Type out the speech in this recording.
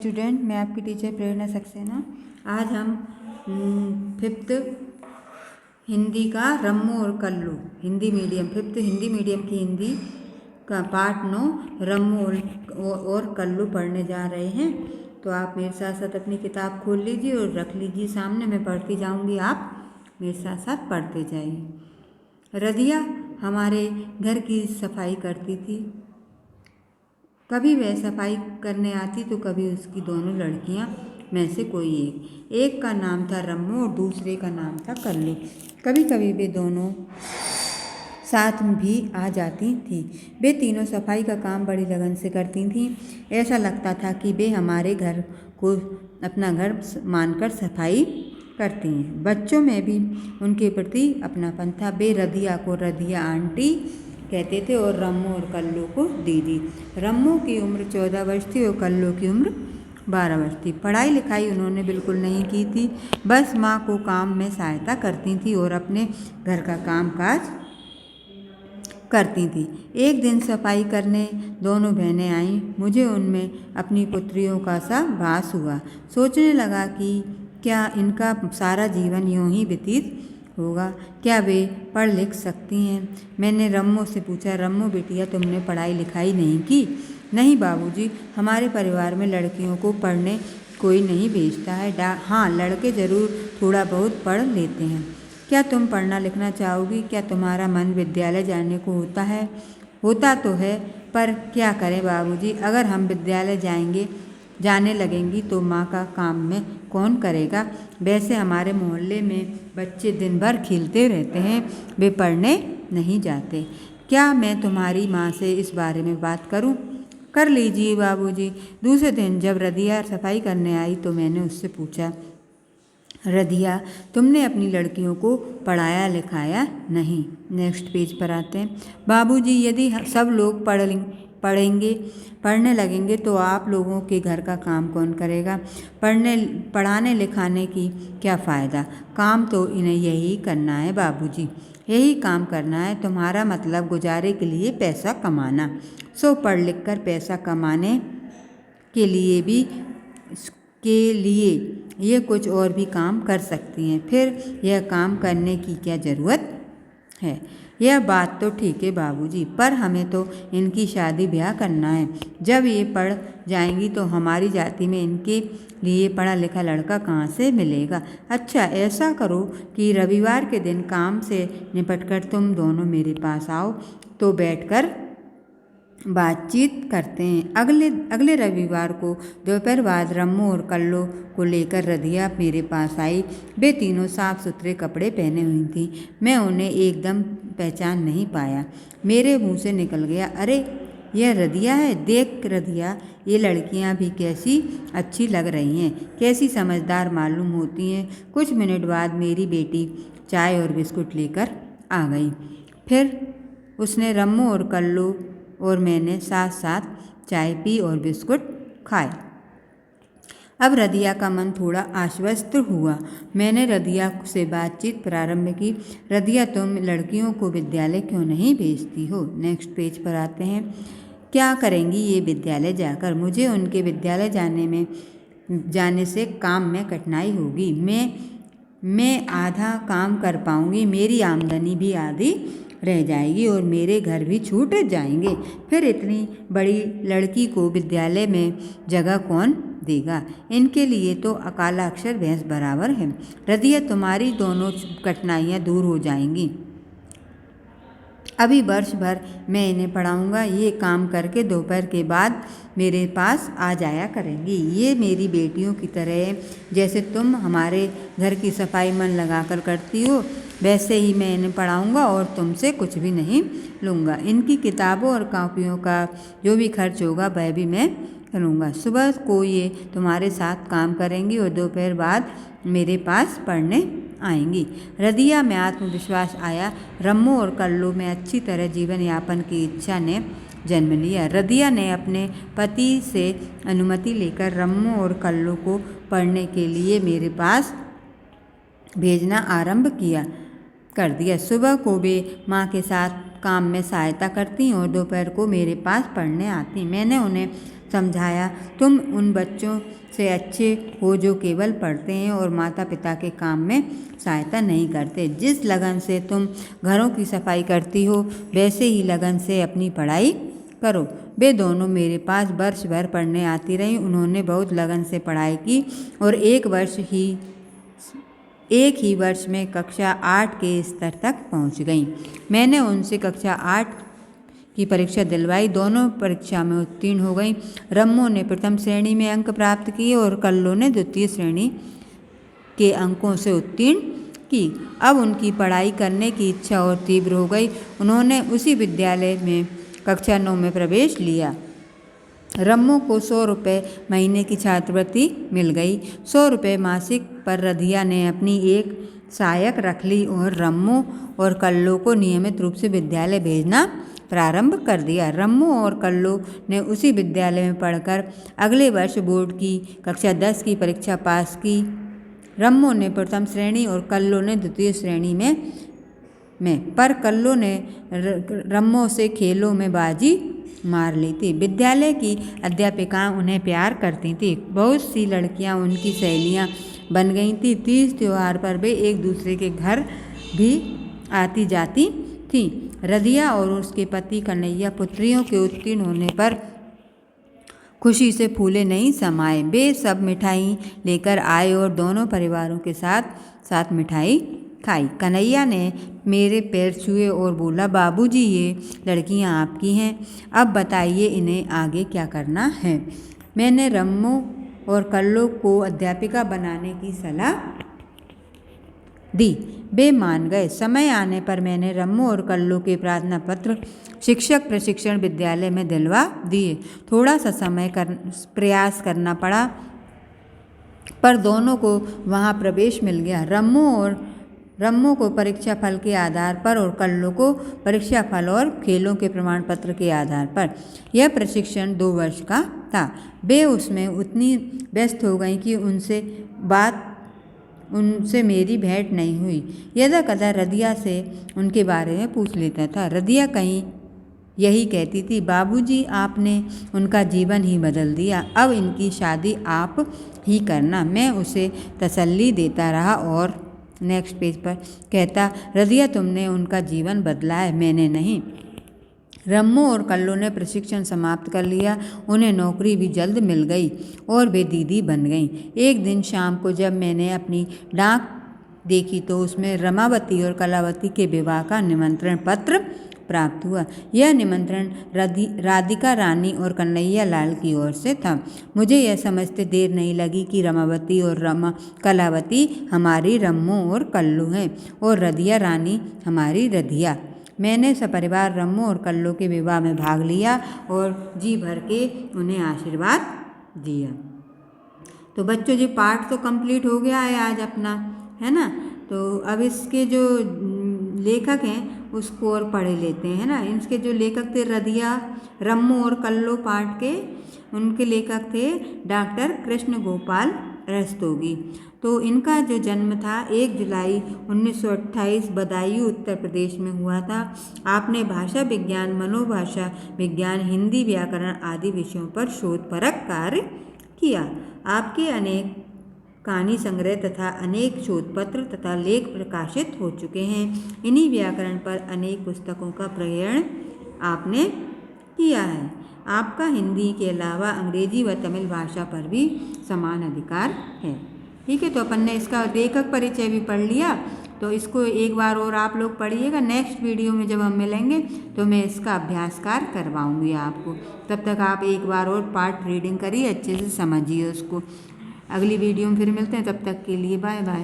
Student, मैं आपकी teacher प्रेरणा सक्सेना। आज हम 5th हिंदी का रम्मू और Kallu Hindi medium 5th Hindi medium की हिंदी का पार्ट 9 रम्मू और कल्लू पढ़ने जा रहे हैं। तो आप मेरे साथ साथ अपनी किताब खोल लीजिए और रख लीजिए सामने। मैं पढ़ती जाऊंगी, आप मेरे साथ साथ पढ़ते जाइए। रदिया हमारे घर की सफाई करती थी। कभी वह सफाई करने आती तो कभी उसकी दोनों लड़कियां में से कोई एक का नाम था रम्मू और दूसरे का नाम था कल्लू। कभी कभी वे दोनों साथ भी आ जाती थी। वे तीनों सफाई का काम बड़ी लगन से करती थीं। ऐसा लगता था कि वे हमारे घर को अपना घर मानकर सफाई करती हैं। बच्चों में भी उनके प्रति अपनापन था। वे रदिया को रदिया आंटी कहते थे और रम्मू और कल्लू को दीदी। रम्मू की उम्र 14 वर्ष थी और कल्लू की उम्र 12 वर्ष थी। पढ़ाई लिखाई उन्होंने बिल्कुल नहीं की थी, बस माँ को काम में सहायता करती थी और अपने घर का काम काज करती थी। एक दिन सफाई करने दोनों बहनें आईं। मुझे उनमें अपनी पुत्रियों का सा भास हुआ। सोचने लगा कि क्या इनका सारा जीवन यूं ही व्यतीत होगा? क्या वे पढ़ लिख सकती हैं? मैंने रम्मू से पूछा, रम्मू बेटिया, तुमने पढ़ाई लिखाई नहीं की? नहीं बाबूजी, हमारे परिवार में लड़कियों को पढ़ने कोई नहीं भेजता है। हाँ, लड़के ज़रूर थोड़ा बहुत पढ़ लेते हैं। क्या तुम पढ़ना लिखना चाहोगी? क्या तुम्हारा मन विद्यालय जाने को होता है? होता तो है, पर क्या करें बाबूजी, अगर हम विद्यालय जाने लगेंगी तो माँ का काम में कौन करेगा? वैसे हमारे मोहल्ले में बच्चे दिन भर खेलते रहते हैं, वे पढ़ने नहीं जाते। क्या मैं तुम्हारी माँ से इस बारे में बात करूं? कर लीजिए बाबूजी। दूसरे दिन जब रदिया सफाई करने आई तो मैंने उससे पूछा, रदिया, तुमने अपनी लड़कियों को पढ़ाया लिखाया नहीं? नेक्स्ट पेज पर आते हैं। बाबूजी, यदि सब लोग पढ़ने लगेंगे तो आप लोगों के घर का काम कौन करेगा? पढ़ाने लिखाने की क्या फ़ायदा? काम तो इन्हें यही करना है बाबूजी, यही काम करना है। तुम्हारा मतलब गुजारे के लिए पैसा कमाना। सो पढ़ लिख कर पैसा कमाने के लिए ये कुछ और भी काम कर सकती हैं। फिर यह काम करने की क्या ज़रूरत है? यह बात तो ठीक है बाबूजी, पर हमें तो इनकी शादी ब्याह करना है। जब ये पढ़ जाएंगी तो हमारी जाति में इनके लिए पढ़ा लिखा लड़का कहाँ से मिलेगा? अच्छा, ऐसा करो कि रविवार के दिन काम से निपटकर तुम दोनों मेरे पास आओ तो बैठकर बातचीत करते हैं। अगले रविवार को दोपहर बाद रम्मू और कल्लू को लेकर रदिया मेरे पास आई। वे तीनों साफ सुथरे कपड़े पहने हुई थीं। मैं उन्हें एकदम पहचान नहीं पाया। मेरे मुंह से निकल गया, अरे यह रदिया है। देख रदिया, ये लड़कियां भी कैसी अच्छी लग रही हैं, कैसी समझदार मालूम होती हैं। कुछ मिनट बाद मेरी बेटी चाय और बिस्कुट लेकर आ गई। फिर उसने रम्मू और कल्लू और मैंने साथ साथ चाय पी और बिस्कुट खाए। अब रदिया का मन थोड़ा आश्वस्त हुआ। मैंने रदिया से बातचीत प्रारंभ की। रदिया, तुम लड़कियों को विद्यालय क्यों नहीं भेजती हो? नेक्स्ट पेज पर आते हैं। क्या करेंगी ये विद्यालय जाकर? मुझे उनके विद्यालय जाने से काम में कठिनाई होगी। मैं आधा काम कर पाऊंगी, मेरी आमदनी भी आधी रह जाएगी और मेरे घर भी छूट जाएंगे। फिर इतनी बड़ी लड़की को विद्यालय में जगह कौन देगा? इनके लिए तो काला अक्षर भैंस बराबर है। रदिया, तुम्हारी दोनों कठिनाइयाँ दूर हो जाएंगी। अभी वर्ष भर मैं इन्हें पढ़ाऊँगा। ये काम करके दोपहर के बाद मेरे पास आ जाया करेंगी। ये मेरी बेटियों की तरह है। जैसे तुम हमारे घर की सफाई मन लगाकर करती हो, वैसे ही मैं इन्हें पढ़ाऊँगा और तुमसे कुछ भी नहीं लूँगा। इनकी किताबों और कॉपियों का जो भी खर्च होगा वह भी मैं करूँगा। सुबह को ये तुम्हारे साथ काम करेंगी और दोपहर बाद मेरे पास पढ़ने आएंगी। रदिया में आत्मविश्वास आया। रम्मू और कल्लू में अच्छी तरह जीवन यापन की इच्छा ने जन्म लिया। रदिया ने अपने पति से अनुमति लेकर रम्मू और कल्लू को पढ़ने के लिए मेरे पास भेजना आरंभ कर दिया। सुबह को वे माँ के साथ काम में सहायता करती और दोपहर को मेरे पास पढ़ने आती। मैंने उन्हें समझाया, तुम उन बच्चों से अच्छे हो जो केवल पढ़ते हैं और माता पिता के काम में सहायता नहीं करते। जिस लगन से तुम घरों की सफाई करती हो वैसे ही लगन से अपनी पढ़ाई करो। वे दोनों मेरे पास वर्ष भर पढ़ने आती रहीं। उन्होंने बहुत लगन से पढ़ाई की और एक ही वर्ष में कक्षा 8 के स्तर तक पहुंच गईं। मैंने उनसे कक्षा 8 की परीक्षा दिलवाई। दोनों परीक्षा में उत्तीर्ण हो गईं। रम्मो ने प्रथम श्रेणी में अंक प्राप्त किए और कल्लो ने द्वितीय श्रेणी के अंकों से उत्तीर्ण की। अब उनकी पढ़ाई करने की इच्छा और तीव्र हो गई। उन्होंने उसी विद्यालय में कक्षा 9 में प्रवेश लिया। रम्मो को 100 रुपये महीने की छात्रवृत्ति मिल गई। 100 रुपये मासिक पर रधिया ने अपनी एक सहायक रख ली और रम्मो और कल्लो को नियमित रूप से विद्यालय भेजना प्रारंभ कर दिया। रम्मो और कल्लो ने उसी विद्यालय में पढ़कर अगले वर्ष बोर्ड की कक्षा 10 की परीक्षा पास की। रम्मो ने प्रथम श्रेणी और कल्लो ने द्वितीय श्रेणी में पर कल्लो ने रम्मो से खेलों में बाजी मार ली थी। विद्यालय की अध्यापिकाएं उन्हें प्यार करती थीं। बहुत सी लड़कियां उनकी सहेलियां बन गई थीं। तीज त्योहार पर वे एक दूसरे के घर भी आती जाती थीं। रधिया और उसके पति कन्हैया पुत्रियों के उत्तीर्ण होने पर खुशी से फूले नहीं समाये। वे सब मिठाई लेकर आए और दोनों परिवारों के साथ मिठाई खाई। कन्हैया ने मेरे पैर छुए और बोला, बाबूजी ये लड़कियां आपकी हैं, अब बताइए इन्हें आगे क्या करना है। मैंने रम्मो और कल्लो को अध्यापिका बनाने की सलाह दी। वे मान गए। समय आने पर मैंने रम्मो और कल्लो के प्रार्थना पत्र शिक्षक प्रशिक्षण विद्यालय में दिलवा दिए। थोड़ा सा प्रयास करना पड़ा पर दोनों को वहाँ प्रवेश मिल गया। रम्मो को परीक्षा फल के आधार पर और कल्लो को परीक्षा फल और खेलों के प्रमाण पत्र के आधार पर। यह प्रशिक्षण 2 वर्ष का था। वे उसमें उतनी व्यस्त हो गईं कि उनसे मेरी भेंट नहीं हुई। यदा कदा रधिया से उनके बारे में पूछ लेता था। रधिया कहीं यही कहती थी, बाबूजी आपने उनका जीवन ही बदल दिया, अब इनकी शादी आप ही करना। मैं उसे तसल्ली देता रहा और नेक्स्ट पेज पर कहता, रधिया तुमने उनका जीवन बदला है, मैंने नहीं। रम्मो और कल्लो ने प्रशिक्षण समाप्त कर लिया। उन्हें नौकरी भी जल्द मिल गई और वे दीदी बन गईं। एक दिन शाम को जब मैंने अपनी डाक देखी तो उसमें रमावती और कलावती के विवाह का निमंत्रण पत्र प्राप्त हुआ। यह निमंत्रण राधिका रानी और कन्हैया लाल की ओर से था। मुझे यह समझते देर नहीं लगी कि रमावती और कलावती हमारी रम्मो और कल्लो हैं और रधिया रानी हमारी रधिया। मैंने सपरिवार रम्मो और कल्लो के विवाह में भाग लिया और जी भर के उन्हें आशीर्वाद दिया। तो बच्चों जी पाठ तो कंप्लीट हो गया है आज अपना, है ना। तो अब इसके जो लेखक हैं उसको और पढ़ लेते हैं ना। इसके जो लेखक थे रधिया, रम्मो और कल्लो पाठ के, उनके लेखक थे डॉक्टर कृष्ण गोपाल रस्तोगी। तो इनका जो जन्म था 1 जुलाई 1928 बदायूं उत्तर प्रदेश में हुआ था। आपने भाषा विज्ञान, मनोभाषा विज्ञान, हिंदी व्याकरण आदि विषयों पर शोधपरक कार्य किया। आपके अनेक कहानी संग्रह तथा अनेक शोधपत्र तथा लेख प्रकाशित हो चुके हैं। इन्हीं व्याकरण पर अनेक पुस्तकों का प्रकरण आपने किया है। आपका हिंदी के अलावा अंग्रेजी व तमिल भाषा पर भी समान अधिकार है। ठीक है, तो अपन ने इसका लेखक परिचय भी पढ़ लिया। तो इसको एक बार और आप लोग पढ़िएगा। नेक्स्ट वीडियो में जब हम मिलेंगे तो मैं इसका अभ्यासकार करवाऊंगी आपको। तब तक आप एक बार और पार्ट रीडिंग करिए, अच्छे से समझिए उसको। अगली वीडियो में फिर मिलते हैं, तब तक के लिए बाय बाय।